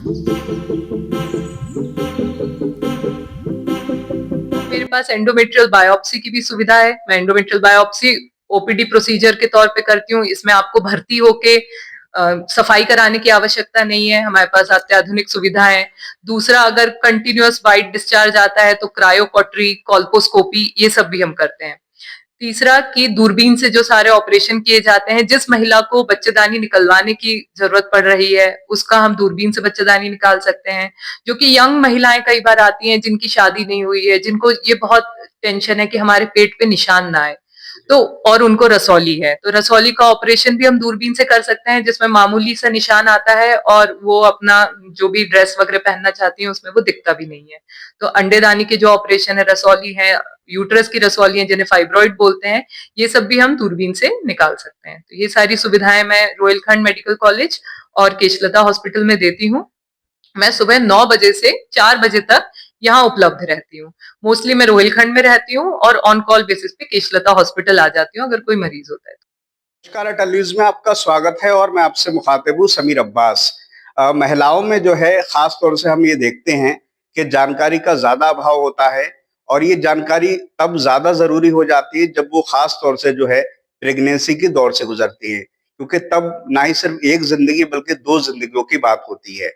मेरे पास endometrial biopsy की भी सुविधा है। मैं एंडोमेट्रियल बायोप्सी ओपीडी प्रोसीजर के तौर पे करती हूँ। इसमें आपको भर्ती होके सफाई कराने की आवश्यकता नहीं है। हमारे पास अत्याधुनिक सुविधाएं हैं। दूसरा, अगर कंटिन्यूअस वाइट डिस्चार्ज आता है तो क्रायोकॉटरी, कॉल्पोस्कोपी, ये सब भी हम करते हैं। तीसरा, कि दूरबीन से जो सारे ऑपरेशन किए जाते हैं, जिस महिला को बच्चेदानी निकलवाने की जरूरत पड़ रही है उसका हम दूरबीन से बच्चेदानी निकाल सकते हैं। जो कि यंग महिलाएं कई बार आती हैं जिनकी शादी नहीं हुई है, जिनको ये बहुत टेंशन है कि हमारे पेट पे निशान ना आए, तो और उनको रसौली है, तो रसौली का ऑपरेशन भी हम दूरबीन से कर सकते हैं, जिसमें मामूली सा निशान आता है और वो अपना जो भी ड्रेस वगैरह पहनना चाहती है उसमें वो दिखता भी नहीं है। तो अंडेदानी के जो ऑपरेशन है, रसौली है, यूट्रस की रसौली है जिन्हें फाइब्रॉइड बोलते हैं, ये सब भी हम दूरबीन से निकाल सकते हैं। तो ये सारी सुविधाएं मैं रोहिलखंड मेडिकल कॉलेज और केशलता हॉस्पिटल में देती हूँ। मैं सुबह 9 बजे से 4 बजे तक यहाँ उपलब्ध रहती हूँ। मोस्टली मैं रोहिलखंड में रहती हूँ और ऑन कॉल बेसिस पे केशलता हॉस्पिटल आ जाती हूँ अगर कोई मरीज होता है। नमस्कार, अटल न्यूज में आपका स्वागत है और मैं आपसे मुखातिब हूँ समीर अब्बास। महिलाओं में जो है खास तौर से हम ये देखते हैं कि जानकारी का ज्यादा अभाव होता है और ये जानकारी तब ज्यादा जरूरी हो जाती है जब वो खास तौर से जो है प्रेगनेंसी की दौर से गुजरती है, क्योंकि तब ना ही सिर्फ एक जिंदगी बल्कि दो जिंदगियों की बात होती है।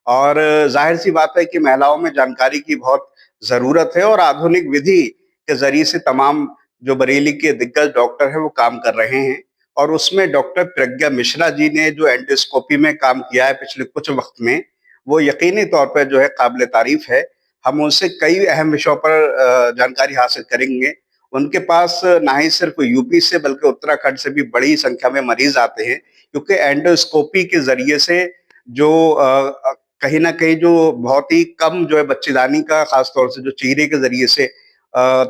और जाहिर सी बात है कि महिलाओं में जानकारी की बहुत जरूरत है और आधुनिक विधि के जरिए से तमाम जो बरेली के दिग्गज डॉक्टर हैं वो काम कर रहे हैं। और उसमें डॉक्टर प्रज्ञा मिश्रा जी ने जो एंडोस्कोपी में काम किया है पिछले कुछ वक्त में, वो यकीनी तौर पर जो है काबिल तारीफ है। हम उनसे कई अहम विषयों पर जानकारी हासिल करेंगे। उनके पास ना ही सिर्फ यूपी से बल्कि उत्तराखंड से भी बड़ी संख्या में मरीज आते हैं, क्योंकि एंडोस्कोपी के जरिए से जो कहीं ना कहीं जो बहुत ही कम जो है बच्चेदानी का खासतौर से जो चीरे के जरिए से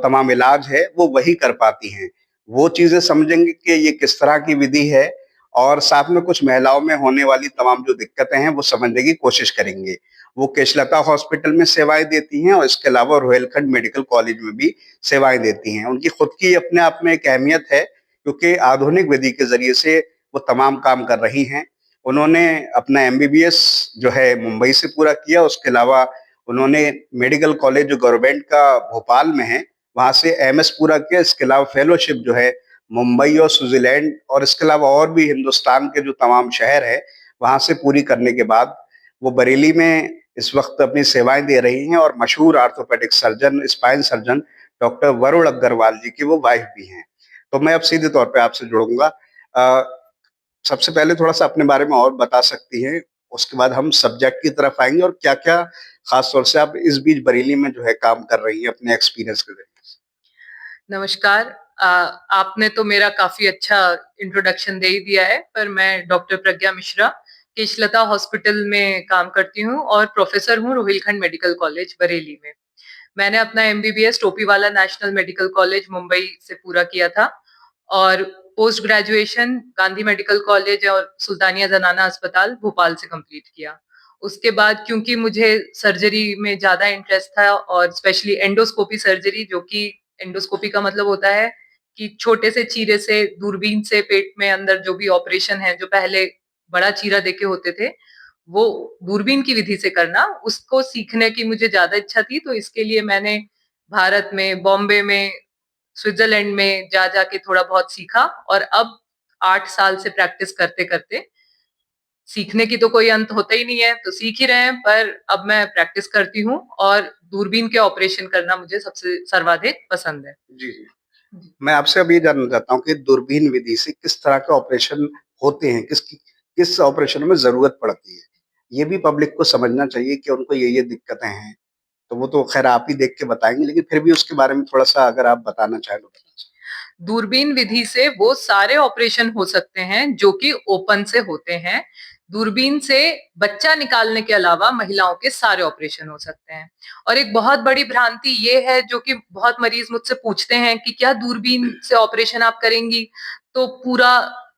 तमाम इलाज है वो वही कर पाती हैं। वो चीजें समझेंगे कि ये किस तरह की विधि है और साथ में कुछ महिलाओं में होने वाली तमाम जो दिक्कतें हैं वो समझने की कोशिश करेंगे। वो केशलता हॉस्पिटल में सेवाएं देती हैं और इसके अलावा रोहिलखंड मेडिकल कॉलेज में भी सेवाएं देती हैं। उनकी खुद की अपने आप में एक अहमियत है, क्योंकि आधुनिक विधि के जरिए से वो तमाम काम कर रही हैं। उन्होंने अपना एमबीबीएस जो है मुंबई से पूरा किया, उसके अलावा उन्होंने मेडिकल कॉलेज जो गवर्नमेंट का भोपाल में है वहां से एमएस पूरा किया। इसके अलावा फेलोशिप जो है मुंबई और स्विट्जरलैंड और इसके अलावा और भी हिंदुस्तान के जो तमाम शहर है वहां से पूरी करने के बाद वो बरेली में इस वक्त अपनी सेवाएं दे रही हैं और मशहूर orthopaedic surgeon, spine surgeon doctor Varun Agarwal ji की वो वाइफ भी हैं। तो मैं अब सीधे तौर पे आपसे जुड़ूंगा। सबसे पहले थोड़ा सा अपने बारे में और बता सकती हैं, उसके बाद हम सब्जेक्ट की तरफ आएंगे और क्या क्या खास तौर से आप इस बीच बरेली में जो है काम कर रही हैं अपने एक्सपीरियंस के जरिए। नमस्कार। आपने तो मेरा काफी अच्छा इंट्रोडक्शन दे ही दिया है, पर मैं डॉक्टर प्रज्ञा मिश्रा केशलता हॉस्पिटल में काम करती हूँ और प्रोफेसर हूँ रोहिलखंड मेडिकल कॉलेज बरेली में। मैंने अपना MBBS Topiwala national medical college Mumbai से पूरा किया था और post graduation Gandhi medical college और सुल्तानिया जनाना अस्पताल भोपाल से कंप्लीट किया। उसके बाद क्योंकि मुझे सर्जरी में ज्यादा इंटरेस्ट था और स्पेशली एंडोस्कोपी सर्जरी, जो कि एंडोस्कोपी का मतलब होता है कि छोटे से चीरे से दूरबीन से पेट में अंदर जो भी ऑपरेशन है, जो पहले बड़ा चीरा देके होते थे, वो दूरबीन की विधि से करना, उसको सीखने की मुझे ज्यादा इच्छा थी। तो इसके लिए मैंने भारत में, बॉम्बे में, स्विट्जरलैंड में जा जाके थोड़ा बहुत सीखा और अब 8 साल से प्रैक्टिस करते करते, सीखने की तो कोई अंत होता ही नहीं है, तो सीख ही रहे हैं, पर अब मैं प्रैक्टिस करती हूँ और दूरबीन के ऑपरेशन करना मुझे सबसे सर्वाधिक पसंद है। जी जी। मैं आपसे अब ये जानना चाहता हूँ कि दूरबीन विधि से किस तरह के ऑपरेशन होते हैं, किस ऑपरेशन में जरूरत पड़ती है, ये भी पब्लिक को समझना चाहिए कि उनको ये दिक्कतें हैं। तो वो तो खैर आप ही देख के बताएंगे, लेकिन फिर भी उसके बारे में थोड़ा सा अगर आप बताना चाहें तो दूरबीन विधि से वो सारे ऑपरेशन हो सकते हैं जो कि ओपन से होते हैं। दूरबीन से बच्चा निकालने के अलावा महिलाओं के सारे ऑपरेशन हो सकते हैं। और एक बहुत बड़ी भ्रांति ये है, जो कि बहुत मरीज मुझसे पूछते हैं कि क्या दूरबीन से ऑपरेशन आप करेंगी तो पूरा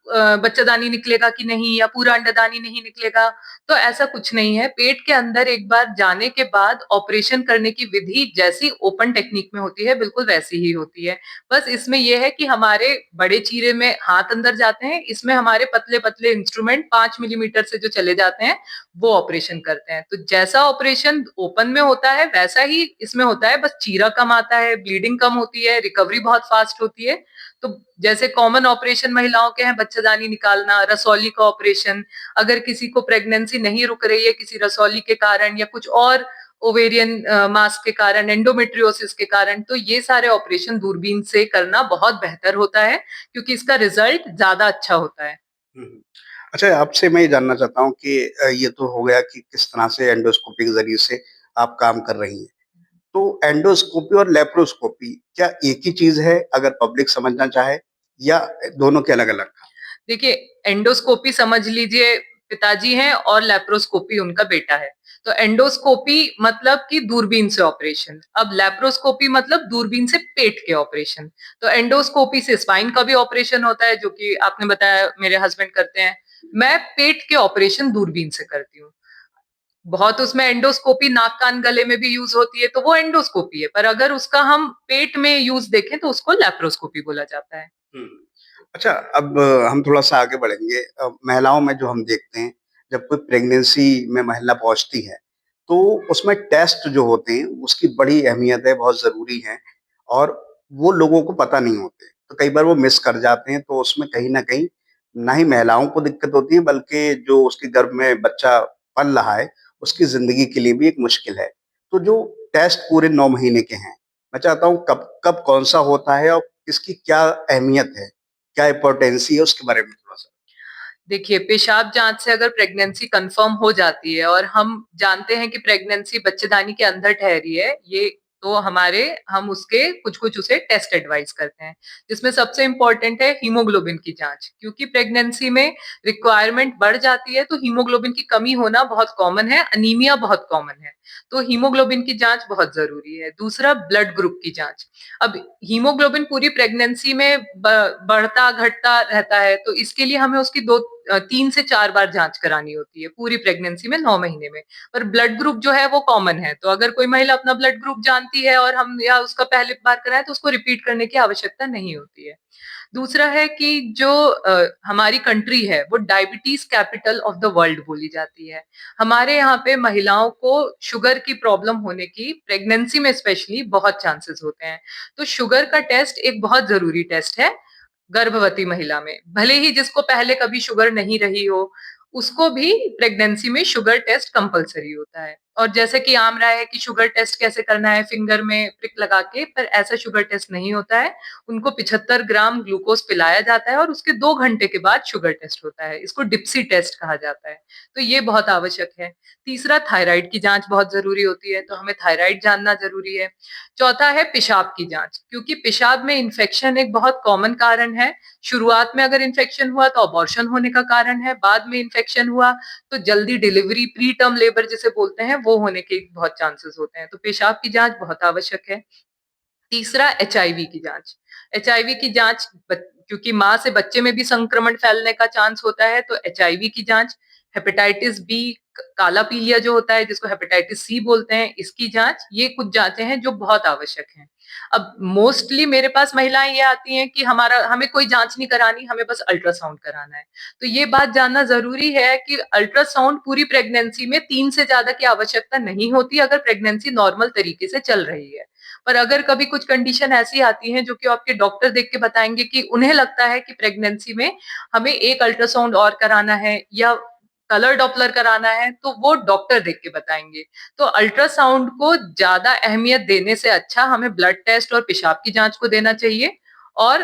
बच्चादानी निकलेगा कि नहीं, या पूरा अंडादानी नहीं निकलेगा, तो ऐसा कुछ नहीं है। पेट के अंदर एक बार जाने के बाद ऑपरेशन करने की विधि जैसी ओपन टेक्निक में होती है, बिल्कुल वैसी ही होती है। बस इसमें यह है कि हमारे बड़े चीरे में हाथ अंदर जाते हैं, इसमें हमारे पतले पतले इंस्ट्रूमेंट 5 मिलीमीटर से जो चले जाते हैं वो ऑपरेशन करते हैं। तो जैसा ऑपरेशन ओपन में होता है वैसा ही इसमें होता है, बस चीरा कम आता है, ब्लीडिंग कम होती है, रिकवरी बहुत फास्ट होती है। तो जैसे कॉमन ऑपरेशन महिलाओं के हैं, बच्चादानी निकालना, रसौली का ऑपरेशन, अगर किसी को प्रेगनेंसी नहीं रुक रही है किसी रसौली के कारण या कुछ और ओवेरियन मास के कारण, एंडोमेट्रियोसिस के कारण, तो ये सारे ऑपरेशन दूरबीन से करना बहुत बेहतर होता है, क्योंकि इसका रिजल्ट ज्यादा अच्छा होता है। हम्म। अच्छा, आपसे मैं ये जानना चाहता हूँ कि ये तो हो गया कि किस तरह से एंडोस्कोपी के जरिए से आप काम कर रही हैं। तो एंडोस्कोपी और लेप्रोस्कोपी क्या एक ही चीज है, अगर पब्लिक समझना चाहे, या दोनों के अलग अलग? देखिए, एंडोस्कोपी समझ लीजिए पिताजी हैं और लेप्रोस्कोपी उनका बेटा है। तो एंडोस्कोपी मतलब कि दूरबीन से ऑपरेशन, अब लेप्रोस्कोपी मतलब दूरबीन से पेट के ऑपरेशन। तो एंडोस्कोपी से स्पाइन का भी ऑपरेशन होता है, जो कि आपने बताया मेरे हस्बैंड करते हैं। मैं पेट के ऑपरेशन दूरबीन से करती हूँ। बहुत उसमें एंडोस्कोपी नाक कान गले में भी यूज होती है, तो वो एंडोस्कोपी है, पर अगर उसका हम पेट में यूज देखें तो उसको लेप्रोस्कोपी बोला जाता है। हुँ। अच्छा, अब हम थोड़ा-सा आगे बढ़ेंगे। महिलाओं में जो हम देखते हैं, जब कोई प्रेगनेंसी में महिला पहुँचती है, तो उसमें टेस्ट जो होते हैं, उसकी बड़ी अहमियत है, बहुत ज़रूरी है, और वो लोगों को पता नहीं होते। तो कई बार वो मिस कर जाते हैं, तो उसमें कहीं न कहीं, ना ही महिलाओं को दिक्कत होती है, बल्कि जो उसके गर्भ में बच्चा पल रहा है, उसकी ज़िंदगी के लिए भी एक मुश्किल है। तो जो टेस्ट पूरे 9 महीने के हैं, मैं चाहता हूँ कब कब कौन-सा होता है और इसकी क्या अहमियत है? क्या इम्पोर्टेंसी है, उसके बारे में थोड़ा-सा? देखिए, पेशाब जांच से अगर प्रेगनेंसी कंफर्म हो जाती है और हम जानते हैं कि प्रेगनेंसी बच्चेदानी के अंदर ठहरी है, ये तो हम उसके कुछ-कुछ उसे टेस्ट एडवाइस करते हैं, जिसमें सबसे इम्पोर्टेंट है हीमोग्लोबिन की जांच, क्योंकि प्रेगनेंसी में रिक्वायरमेंट बढ़ जाती है, तो हीमोग्लोबिन की कमी होना बहुत कॉमन है, अनीमिया बहुत कॉमन है, तो हीमोग्लोबिन की जांच बहुत जरूरी है। दूसरा, ब्लड ग्रुप की जांच। अब हीमोग्लोबिन पूरी प्रेगनेंसी में बढ़ता घटता रहता है, तो इसके लिए हमें उसकी 3 से 4 बार जांच करानी होती है पूरी प्रेगनेंसी में, 9 महीने में। पर ब्लड ग्रुप जो है वो कॉमन है, तो अगर कोई महिला अपना ब्लड ग्रुप जानती है और हम या उसका पहली बार कराएं तो उसको रिपीट करने की आवश्यकता नहीं होती है। दूसरा है कि जो हमारी कंट्री है वो diabetes capital of the world बोली जाती है। हमारे यहाँ पे महिलाओं को शुगर की प्रॉब्लम होने की प्रेगनेंसी में स्पेशली बहुत चांसेस होते हैं। तो शुगर का टेस्ट एक बहुत जरूरी टेस्ट है गर्भवती महिला में, भले ही जिसको पहले कभी शुगर नहीं रही हो, उसको भी प्रेगनेंसी में शुगर टेस्ट कंपलसरी होता है। और जैसे कि आम राय है कि शुगर टेस्ट कैसे करना है, फिंगर में प्रिक लगा के, पर ऐसा शुगर टेस्ट नहीं होता है। उनको 75 ग्राम ग्लूकोज पिलाया जाता है और उसके 2 घंटे के बाद शुगर टेस्ट होता है। इसको डिप्सी टेस्ट कहा जाता है। तो ये बहुत आवश्यक है। तीसरा, थायराइड की जांच बहुत जरूरी होती है, तो हमें थायराइड जानना जरूरी है। चौथा है पेशाब की जांच, क्योंकि पेशाब में इन्फेक्शन एक बहुत कॉमन कारण है। शुरुआत में अगर इन्फेक्शन हुआ तो अबॉर्शन होने का कारण है, बाद में इन्फेक्शन हुआ तो जल्दी डिलीवरी, प्री टर्म लेबर जिसे बोलते हैं, वो होने के बहुत चांसेस होते हैं। तो पेशाब की जांच बहुत आवश्यक है। तीसरा, एचआईवी की जांच। एचआईवी की जांच, क्योंकि माँ से बच्चे में भी संक्रमण फैलने का चांस होता है, तो एचआईवी की जांच। हेपेटाइटिस बी, काला पीलिया जो होता है जिसको हेपेटाइटिस सी बोलते हैं, इसकी जांच। ये कुछ जांचें हैं जो बहुत आवश्यक हैं। अब मोस्टली मेरे पास महिलाएं ये आती हैं कि हमें कोई जांच नहीं करानी, हमें बस अल्ट्रासाउंड कराना है। तो ये बात जानना जरूरी है कि अल्ट्रासाउंड पूरी प्रेगनेंसी में 3 से ज्यादा की आवश्यकता नहीं होती, अगर प्रेगनेंसी नॉर्मल तरीके से चल रही है। पर अगर कभी कुछ कंडीशन ऐसी आती है जो कि आपके डॉक्टर देख के बताएंगे कि उन्हें लगता है कि प्रेगनेंसी में हमें एक अल्ट्रासाउंड और कराना है या कलर डॉपलर कराना है, तो वो डॉक्टर देख के बताएंगे। तो अल्ट्रासाउंड को ज्यादा अहमियत देने से अच्छा हमें ब्लड टेस्ट और पेशाब की जांच को देना चाहिए, और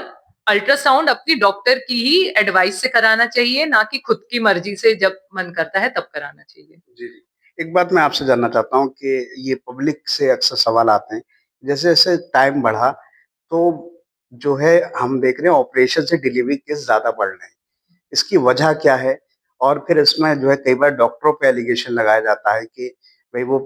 अल्ट्रासाउंड अपनी डॉक्टर की ही एडवाइस से कराना चाहिए, ना कि खुद की मर्जी से जब मन करता है तब कराना चाहिए। जी, जी। एक बात मैं आपसे जानना चाहता हूँ कि ये पब्लिक से अक्सर सवाल आते हैं, जैसे-जैसे टाइम बढ़ा, तो जो है हम देख रहे हैं ऑपरेशन से डिलीवरी केस ज़्यादा बढ़ रहे हैं। इसकी वजह क्या है? और फिर इसमें जो है कई बार डॉक्टरों पे एलिगेशन लगाया जाता है कि भई वो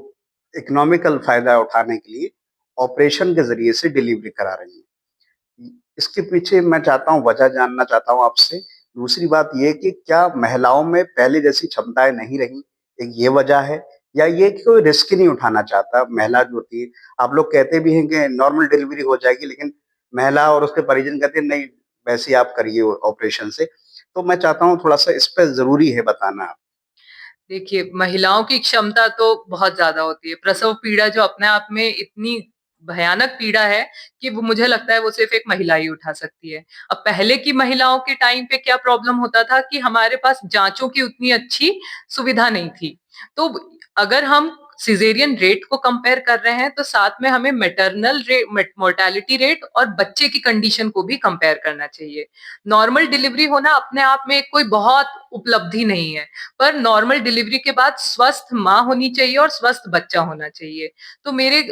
इकोनॉमिकल फ़ायदा उठाने के लिए ऑपरेशन के ज़रिए से डिलीवरी करा रही हैं। इसके पीछे मैं चाहता हूँ, वजह जानना चाहता हूँ आपसे, दूसरी बात ये कि क्या महिलाओं में पहले जैसी क्षमताएँ नहीं रहीं? एक ये वजह है या ये कि कोई रिस्क ही नहीं उठाना चाहता महिला जो होती है। आप लोग कहते भी हैं कि नॉर्मल डिलीवरी हो जाएगी, लेकिन महिला और उसके परिजन कहते हैं नहीं, वैसे ही आप करिए ऑपरेशन से। तो मैं चाहता हूँ थोड़ा-सा इस पे ज़रूरी है बताना। देखिए, महिलाओं की क्षमता तो बहुत ज़्यादा होती है। प्रसव पीड़ा जो अपने आप में इतनी भयानक पीड़ा है कि वो मुझे लगता है वो सिर्फ़ एक महिला ही उठा सकती है। अब पहले की महिलाओं के टाइम पे क्या प्रॉब्लम होता था कि हमारे पास जाँचों की उतनी अच्छी सुविधा नहीं थी। तो अगर हम सिज़ेरियन रेट को कंपेयर कर रहे हैं तो साथ में हमें मैटरनल रे मेट मोर्टेलिटी रेट और बच्चे की कंडीशन को भी कंपेयर करना चाहिए। नॉर्मल डिलीवरी होना अपने आप में कोई बहुत उपलब्धि नहीं है। पर नॉर्मल डिलीवरी के बाद स्वस्थ माँ होनी चाहिए और स्वस्थ बच्चा होना चाहिए। तो मेरे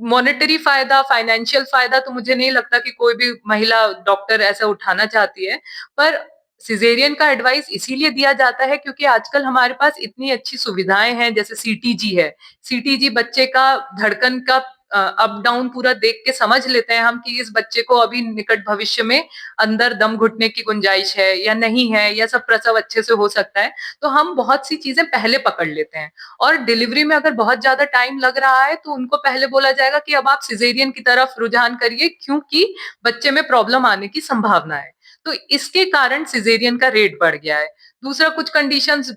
मॉनेटरी फ़ायदा, फाइनेंशियल फ़ायदा तो मुझे नहीं लगता कि कोई भी महिला डॉक्टर ऐसा उठाना चाहती है। पर सिज़ेरियन का एडवाइस इसीलिए दिया जाता है क्योंकि आजकल हमारे पास इतनी अच्छी सुविधाएँ हैं, जैसे सीटीजी है। सीटीजी बच्चे का धड़कन का अप डाउन पूरा देख के समझ लेते हैं हम कि इस बच्चे को अभी निकट भविष्य में अंदर दम घुटने की गुंजाइश है या नहीं है, या सब प्रसव अच्छे से हो सकता है। तो हम बहुत सी चीज़ें पहले पकड़ लेते हैं और डिलीवरी में अगर बहुत ज़्यादा टाइम लग रहा है तो उनको पहले बोला जाएगा कि अब आप सिज़ेरियन की तरफ रुझान करिए, क्योंकि बच्चे में प्रॉब्लम आने की संभावना है। तो इसके कारण सिज़ेरियन का रेट बढ़ गया है। दूसरा, कुछ कंडीशंस,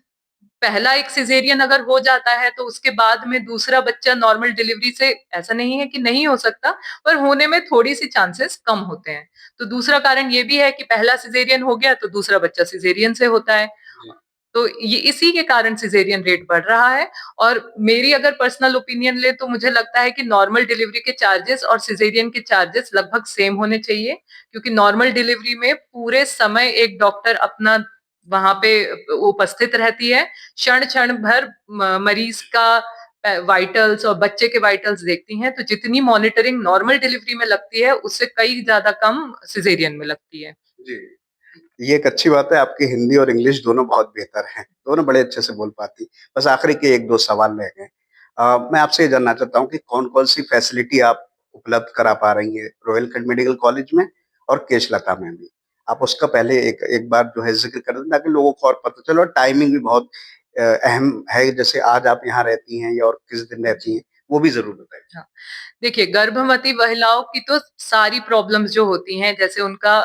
पहला एक सिज़ेरियन अगर हो जाता है तो उसके बाद में दूसरा बच्चा नॉर्मल डिलीवरी से, ऐसा नहीं है कि नहीं हो सकता, पर होने में थोड़ी-सी चांसेस कम होते हैं। तो दूसरा कारण ये भी है कि पहला सिज़ेरियन हो गया तो दूसरा बच्चा सिज़ेरियन से होता है। जी। तो ये इसी के कारण सिज़ेरियन रेट बढ़ रहा है। और मेरी अगर पर्सनल ओपिनियन लें तो मुझे लगता है कि नॉर्मल डिलीवरी के चार्जेस और सिज़ेरियन के चार्जेस लगभग सेम होने चाहिए, क्योंकि नॉर्मल डिलीवरी में पूरे समय एक डॉक्टर अपना वहाँ पे उपस्थित रहती है। क्षण-क्षण भर मरीज़ का वाइटल्स और बच्चे के वाइटल्स देखती हैं, तो जितनी मॉनिटरिंग नॉर्मल डिलीवरी में लगती है, उससे कई ज़्यादा कम सिज़ेरियन में लगती है। जी। ये एक अच्छी बात है, आपकी हिंदी और इंग्लिश दोनों बहुत बेहतर हैं, दोनों बड़े अच्छे से बोल पाती। बस आखिरी के 1-2 सवाल रह गए। मैं आपसे ये जानना चाहता हूँ कि कौन-कौन सी फैसिलिटी आप उपलब्ध करा पा रही हैं रोहिलखंड मेडिकल कॉलेज में और केशलता में भी? आप उसका पहले एक एक बार जो है ज़िक्र कर दें ताकि लोगों को और पता चले, और टाइमिंग भी बहुत अहम है, जैसे आज आप यहाँ रहती हैं या और किस दिन रहती हैं, वो भी ज़रूर बताएँ। हाँ, देखिए, गर्भवती महिलाओं की तो सारी प्रॉब्लम्स जो होती हैं, जैसे उनका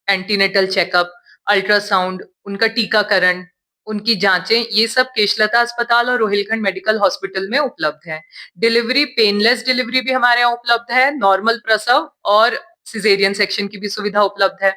एंटीनेटल चेकअप, अल्ट्रासाउंड, उनका टीकाकरण, उनकी जाँचें, ये सब केशलता अस्पताल और रोहिलखंड मेडिकल हॉस्पिटल में उपलब्ध है। डिलीवरी, पेनलेस डिलीवरी भी हमारे यहाँ उपलब्ध है, नॉर्मल प्रसव और सिज़ेरियन सेक्शन की भी सुविधा उपलब्ध है।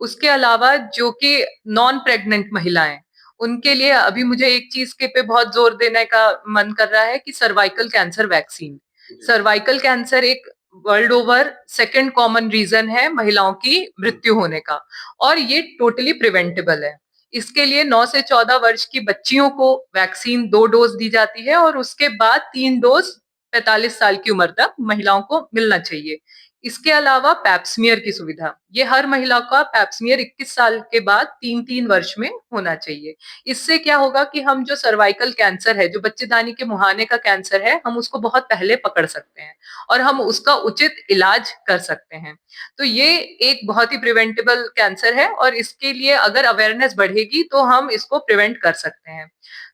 उसके अलावा जो कि नॉन प्रेग्नेंट महिलाएँ, उनके लिए अभी मुझे एक चीज़ के पे बहुत ज़ोर देने का मन कर रहा है कि सर्वाइकल कैंसर वैक्सीन। जी। सर्वाइकल कैंसर एक world over second common reason है महिलाओं की हुँ, मृत्यु होने का, और ये टोटली प्रिवेंटेबल है। इसके लिए 9 से 14 वर्ष की बच्चियों को वैक्सीन 2 डोज़ दी जाती है और उसके बाद 3 डोज़ 45 साल की उम्र तक महिलाओं को मिलना चाहिए। इसके अलावा पैप स्मीयर की सुविधा, ये हर महिला का पैप स्मीयर 21 साल के बाद 3-3 वर्ष में होना चाहिए। इससे क्या होगा कि हम जो सर्वाइकल कैंसर है, जो बच्चेदानी के मुहाने का कैंसर है, हम उसको बहुत पहले पकड़ सकते हैं और हम उसका उचित इलाज कर सकते हैं। तो ये एक बहुत ही प्रिवेंटेबल कैंसर है और इसके लिए अगर अवेयरनेस बढ़ेगी तो हम इसको प्रिवेंट कर सकते हैं।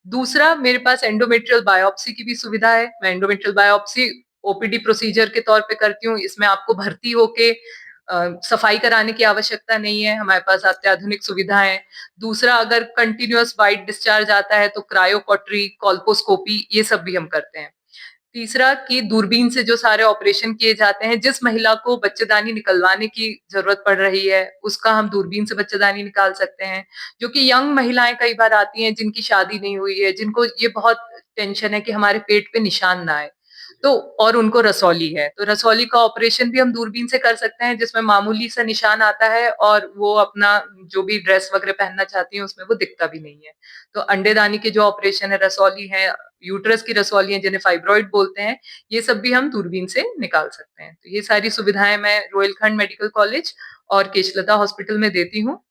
दूसरा, मेरे पास एंडोमेट्रियल बायोप्सी की भी सुविधा है। मैं एंडोमेट्रियल बायोप्सी ओपीडी प्रोसीजर के तौर पे करती हूँ। इसमें आपको भर्ती होके सफाई कराने की आवश्यकता नहीं है, हमारे पास अत्याधुनिक सुविधाएँ हैं। दूसरा, अगर कंटीन्यूअस व्हाइट डिस्चार्ज आता है तो क्रायोकॉटरी, कोल्पोस्कोपी, ये सब भी हम करते हैं। तीसरा, कि दूरबीन से जो सारे ऑपरेशन किए जाते हैं, जिस महिला को बच्चेदानी निकलवाने की ज़रूरत पड़ रही है, उसका हम दूरबीन से बच्चेदानी निकाल सकते हैं। जो कि यंग महिलाएँ कई बार आती हैं जिनकी शादी नहीं हुई है, जिनको ये बहुत टेंशन है कि हमारे पेट पे निशान ना आए। तो और उनको रसौली है, तो रसौली का ऑपरेशन भी हम दूरबीन से कर सकते हैं, जिसमें मामूली सा निशान आता है और वो अपना जो भी ड्रेस वगैरह पहनना चाहती हैं, उसमें वो दिखता भी नहीं है। तो अंडेदानी के जो ऑपरेशन है, रसौली है, यूट्रस की रसौली है जिन्हें फाइब्रॉइड बोलते हैं, ये सब भी हम दूरबीन से निकाल सकते हैं। तो ये सारी सुविधाएँ मैं रोहिलखंड मेडिकल कॉलेज और केशलता हॉस्पिटल में देती हूँ।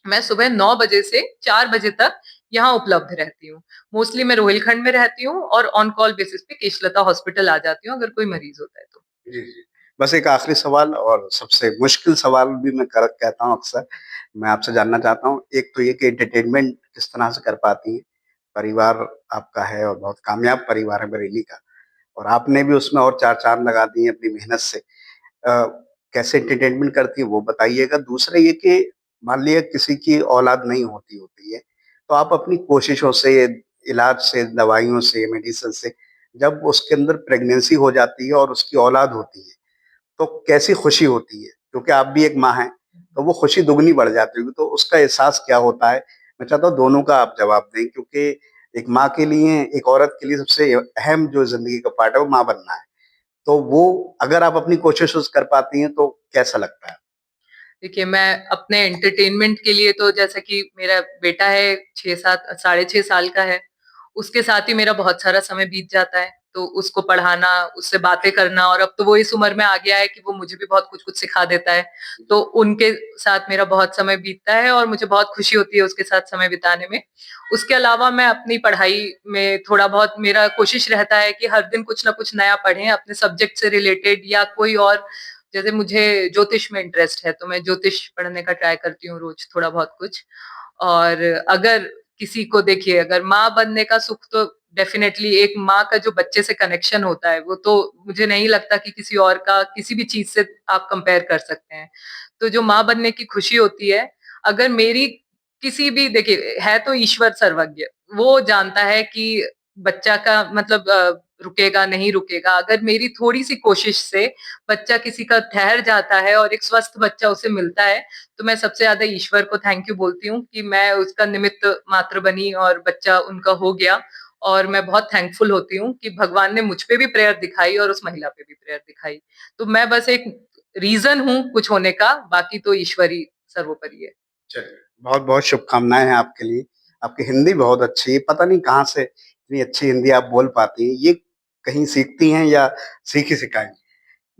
मैं सुबह 9 बजे से 4 बजे तक यहाँ उपलब्ध रहती हूँ। मोस्टली मैं रोहिलखंड में रहती हूँ और ऑन कॉल बेसिस पे केशलता हॉस्पिटल आ जाती हूँ अगर कोई मरीज़ होता है तो। जी, जी। बस एक आखिरी सवाल और सबसे मुश्किल सवाल भी मैं कर कहता हूँ अक्सर, मैं आपसे जानना चाहता हूँ, एक तो ये कि एंटरटेनमेंट किस तरह से कर पाती हैं? परिवार आपका है और बहुत कामयाब परिवार है बरेली का और आपने भी उसमें और 4 चाँद लगा दिए हैं अपनी मेहनत से। कैसे एंटरटेनमेंट करती हैं वो बताइएगा? दूसरा ये कि मान लिया किसी की औलाद नहीं होती है, तो आप अपनी कोशिशों से, इलाज से, दवाइयों से, मेडिसिन से जब उसके अंदर प्रेगनेंसी हो जाती है और उसकी औलाद होती है, तो कैसी खुशी होती है? क्योंकि आप भी एक माँ हैं, तो वो खुशी दुगनी बढ़ जाती होगी, तो उसका एहसास क्या होता है? मैं चाहता हूँ दोनों का आप जवाब दें क्योंकि एक माँ के लिए, एक औरत के लिए सबसे अहम जो ज़िंदगी का पार्ट है, वो माँ बनना है। तो वो अगर आप अपनी कोशिश उस कर पाती हैं, तो कैसा लगता है? देखिए, मैं अपने एंटरटेनमेंट के लिए तो जैसा कि मेरा बेटा है 6-7 साढ़े 6 साल का है, उसके साथ ही मेरा बहुत सारा समय बीत जाता है। तो उसको पढ़ाना, उससे बातें करना और अब तो वो इस उम्र में आ गया है कि वो मुझे भी बहुत कुछ-कुछ सिखा देता है। तो उनके साथ मेरा बहुत समय बीतता है और मुझे बहुत खुशी होती है उसके साथ समय बिताने में। उसके अलावा मैं अपनी पढ़ाई में थोड़ा बहुत मेरा कोशिश रहता है कि हर दिन कुछ न कुछ नया पढ़ें, अपने सब्जेक्ट से रिलेटेड या कोई और जैसे मुझे ज्योतिष में इंटरेस्ट है, तो मैं ज्योतिष पढ़ने का ट्राई करती हूँ रोज़ थोड़ा बहुत कुछ। और अगर किसी को देखिए अगर माँ बनने का सुख तो डेफ़िनेटली एक माँ का जो बच्चे से कनेक्शन होता है, वो तो मुझे नहीं लगता कि किसी और का किसी भी चीज़ से आप कंपेयर कर सकते हैं। तो जो माँ बनने की खुशी होती है, अगर मेरी किसी भी देखिए है तो ईश्वर सर्वज्ञ, वो जानता है कि बच्चा का मतलब रुकेगा, नहीं रुकेगा। अगर मेरी थोड़ी-सी कोशिश से बच्चा किसी का ठहर जाता है और एक स्वस्थ बच्चा उसे मिलता है, तो मैं सबसे ज़्यादा ईश्वर को थैंक यू बोलती हूँ कि मैं उसका निमित्त मात्र बनी और बच्चा उनका हो गया। और मैं बहुत थैंकफुल होती हूँ कि भगवान ने मुझ पे भी प्रेयर दिखाई और उस महिला पे भी प्रेयर दिखाई। तो मैं बस एक रीज़न हूँ कुछ होने का, बाकी तो ईश्वर ही सर्वोपरि है। चलिए, बहुत-बहुत शुभकामनाएँ हैं आपके लिए। आपकी हिंदी बहुत अच्छी है, पता नहीं कहाँ से इतनी अच्छी हिंदी आप बोल पाती हैं। ये कहीं सीखती हैं या सीखी-सिखाई?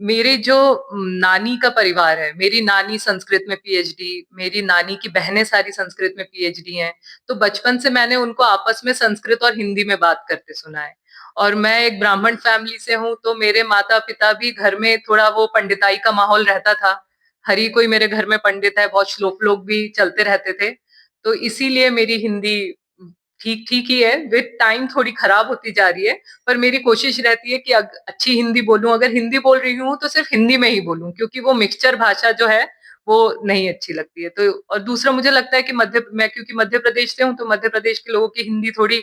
मेरे जो नानी का परिवार है, मेरी नानी संस्कृत में पीएचडी, मेरी नानी की बहनें सारी संस्कृत में पीएचडी हैं, तो बचपन से मैंने उनको आपस में संस्कृत और हिंदी में बात करते सुना है। और मैं एक ब्राह्मण फैमिली से हूँ, तो मेरे माता-पिता भी घर में थोड़ा वो पंडिताई का माहौल रहता था। हर ही कोई मेरे घर में पंडित है, बहुत श्लोक-वोक भी चलते रहते थे। तो इसीलिए मेरी हिंदी ठीक-ठीक ही है, विद टाइम थोड़ी खराब होती जा रही है, पर मेरी कोशिश रहती है कि अच्छी हिंदी बोलूँ, अगर हिंदी बोल रही हूँ तो सिर्फ़ हिंदी में ही बोलूँ क्योंकि वो मिक्सचर भाषा जो है, वो नहीं अच्छी लगती है। तो और दूसरा मुझे लगता है कि मैं क्योंकि मध्य प्रदेश से हूँ, तो मध्य प्रदेश के लोगों की हिंदी थोड़ी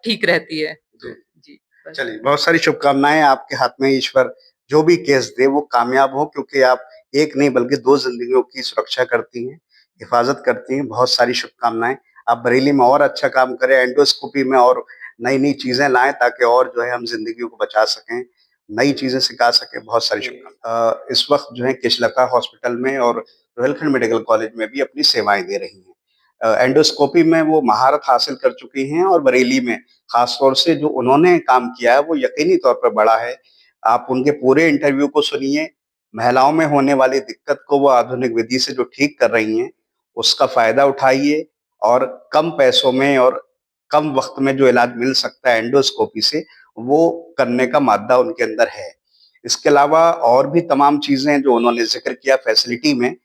ठीक रहती है। जी। तो जी, बस। चलिए, बहुत सारी शुभकामनाएँ आपके हाथ में ईश्वर जो भी केस दे वो कामयाब हो क्योंकि आप एक नहीं बल्कि 2 ज़िंदगियों की सुरक्षा करती हैं, हिफ़ाज़त करती हैं, बहुत सारी शुभकामनाएँ। आप बरेली में और अच्छा काम करें, एंडोस्कोपी में और नई-नई चीज़ें लाएँ ताकि और जो है हम ज़िंदगियों को बचा सकें, नई चीज़ें सिखा सकें, बहुत सारी शुभकामनाएँ। इस वक़्त जो है किचलका हॉस्पिटल में और रोहिलखंड मेडिकल कॉलेज में भी अपनी सेवाएँ दे रही हैं। एंडोस्कोपी में वो महारत हासिल कर चुकी हैं और बरेली में खास तौर से जो उन्होंने काम किया है वो यकीनी तौर पर बड़ा है। आप उनके पूरे इंटरव्यू को सुनिए, महिलाओं में होने वाली दिक्कत को वो आधुनिक विधि से जो ठीक कर रही हैं, उसका फ़ायदा उठाइए और कम पैसों में और कम वक़्त में जो इलाज मिल सकता है एंडोस्कोपी से, वो करने का मादा उनके अंदर है। इसके अलावा और भी तमाम चीज़ें जो उन्होंने ज़िक्र किया फैसिलिटी में,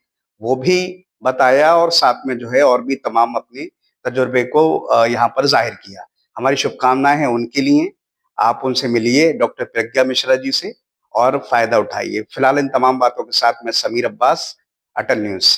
वो भी बताया और साथ में जो है और भी तमाम अपने तजुर्बे को यहाँ पर ज़ाहिर किया। हमारी शुभकामनाएँ हैं उनके लिए। आप उनसे मिलिए डॉक्टर प्रज्ञा मिश्रा जी से और फ़ायदा उठाइए। फिलहाल इन तमाम बातों के साथ मैं समीर अब्बास, अटल न्यूज़।